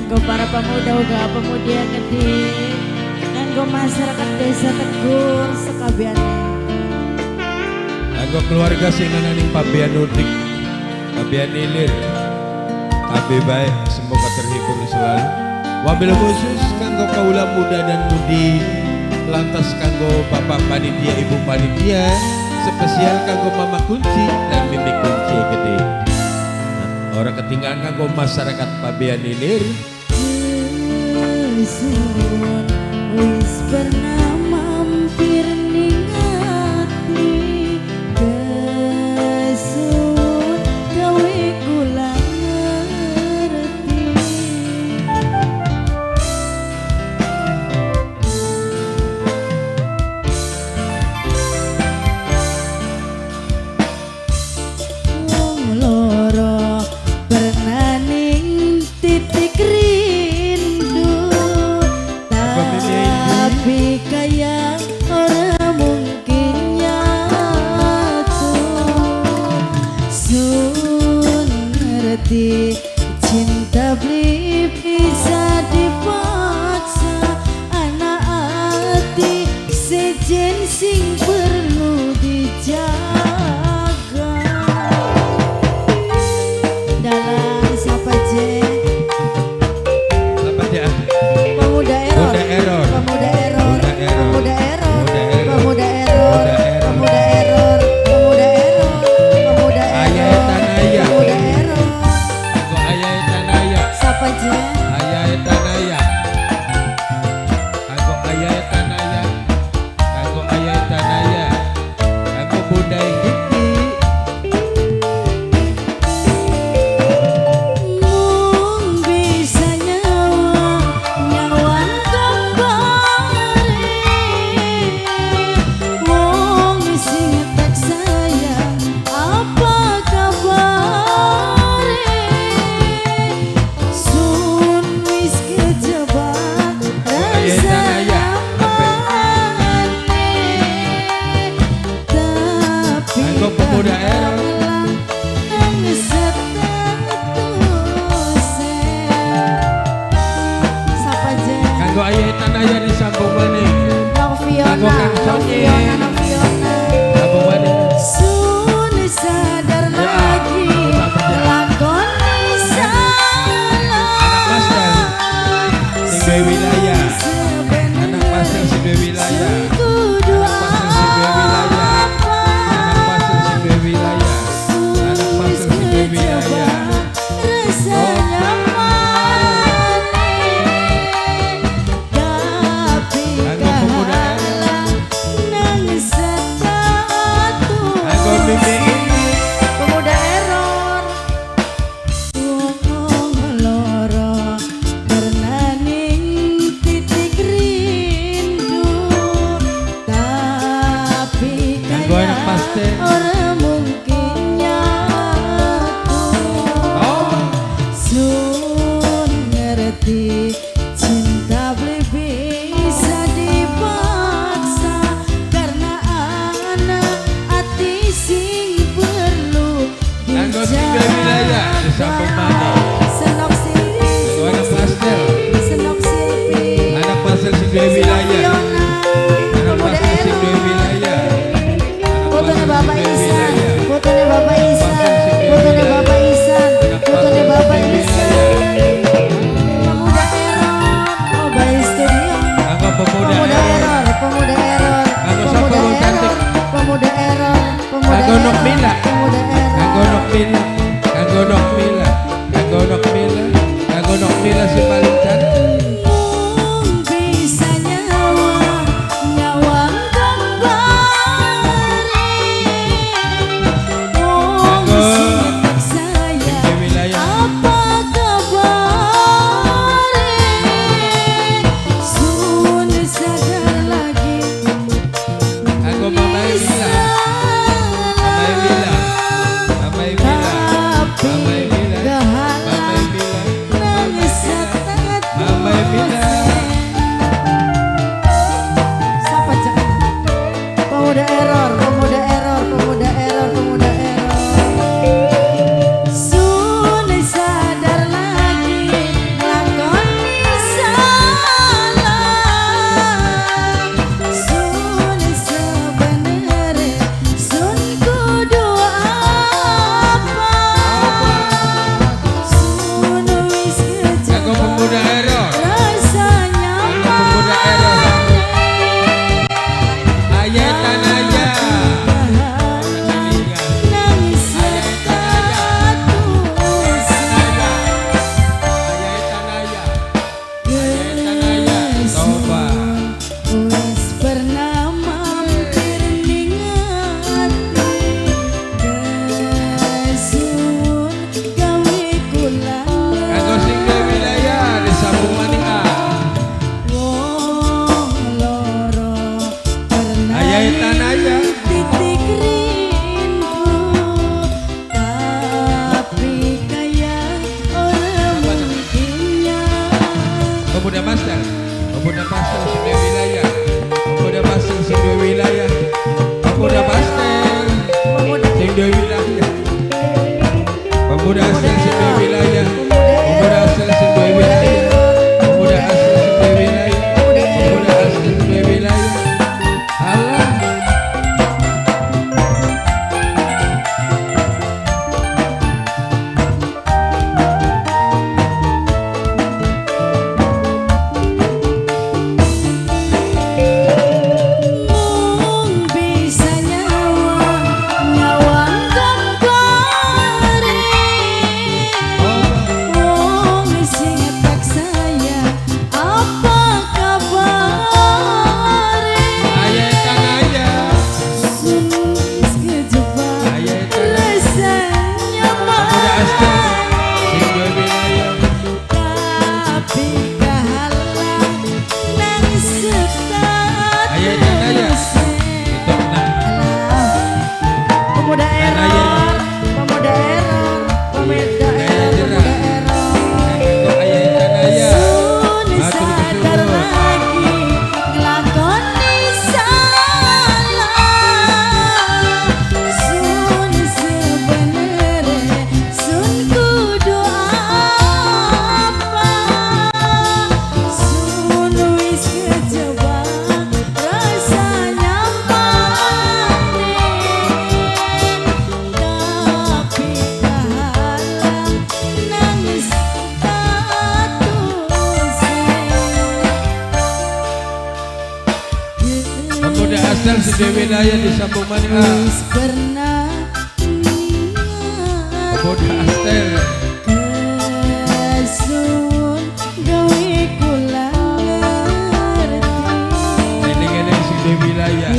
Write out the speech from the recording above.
Kanggo para pemuda uga pemudi yang gede, kanggo masyarakat desa Tegur sekabiane, kanggo keluarga sing ana ning Pabean Udik, Pabean Ilir, kabeh baik semoga terhibur selalu. Wabil khusus kanggo kaula muda dan mudi, lantas kanggo bapak panitia ibu panitia, spesial kanggo mama kunci dan mimi kunci gede. Orang ketinggalan kanggo masyarakat Pabean Ilir. Sun wis pernah mampir ning ati, kesut gawe kula ngerti. Wong loro pernah ning titik rindu, tapi kayak orang mungkin nyatu. Sun ngerti cinta beli bisa dipaksa, anak hati sejen sing perlu dijaga. Dalam siapa je? Apa dia? Pemuda error, Pemuda error. pemuda error, Pemuda error. pemuda error, Pemuda error. pemuda error, Pemuda error. pemuda error, pemuda error, pemuda Ayah error, tanaya. pemuda error. Kanggo ayah tanaya. Siapa je? Ayah tanaya. Kanggo ayah tanaya. Kanggo ayah tanaya. Kanggo bunda giti. Mung bisa nyawan kembali, wong sing tak sayang apa kabare. Sun wis kejebak rasa tapi Kanggo pemuda error. Siapa je? Kanggo ayah tanaya disambung maning. Nong Fiona, Kanggo Kang Nong Sony. Fiona, Nong Fiona. Sambung maning. Sun sadar lagi lakoni Anak pastel sing duwe wilayah. salah. Anak pastel sing duwe wilayah. Kudu Anak pastel sing duwe wilayah. Anak pastel sing duwe wilayah. Anak pastel sing duwe wilayah. rasanya manis, tapi Kanggo pemuda kahalang nang status. Kanggo mimi ini. Pemuda error. Wong loro pernah ning titik rindu, tapi Kanggo anak pastel. orang mungkin nyatu. Oh. Sun ngerti cinta beli bisa dipaksa, karena anak hati sing perlu Kanggo sing duwe wilayah disambung maning. Senok Silvi, Kanggo anak pastel. Senok Silvi, Anak pastel sing duwe wilayah. Anak pastel sing duwe wilayah. fotonya Bapak Anak pastel sing duwe Isan, wilayah. fotonya Bapak Isan, fotonya Bapak Isan, fotonya Bapak Isan. Pemuda error, Mobile Studio. Kanggo pemuda Pemuda error. error, pemuda error, Kanggo pemuda sapa wong cantik? error, pemuda error, pemuda Kanggo error, Nok Mila. pemuda Kanggo error. Nok Mila. Kanggo Nok Mila. Kanggo Nok Mila. Kanggo Nok Mila si paling cantik. Mung bisa nyawa kembali, wong Kanggo sing tak sing sayang duwe wilayah. apa kabare. Sun sadar lagi Kanggo Mama Emila. Mama Emila. Mama Emila. tapi Mama Emila. kehalang Pemuda asal sebuah wilayah, pemuda asal sebuah wilayah, pemuda asal sebuah wilayah, pemuda asal sebuah wilayah. Allah. Mung bisa nyawang gambare wong sing tak saya apa kabare Ayah tanaya, sun kejebak ayah tanaya. rasanya Pemuda asal sebuah wilayah. tapi kahalang nang Ayah tanaya. Itu menang. pemuda error, pemuda error, pemuda error, pemuda error. Itu ayah tanaya. Sun Matur sadar kesuwun. lagi nglakoni salah. Sun sebenere, sun kudu apa? Sun wis kejebak rasanya panen, tapi kahalang nangis Pemuda asal sebuah wilayah di Sambung Mana. Wis pernah Pemuda asal kesun gawe kula ngerti ini sebuah wilayah.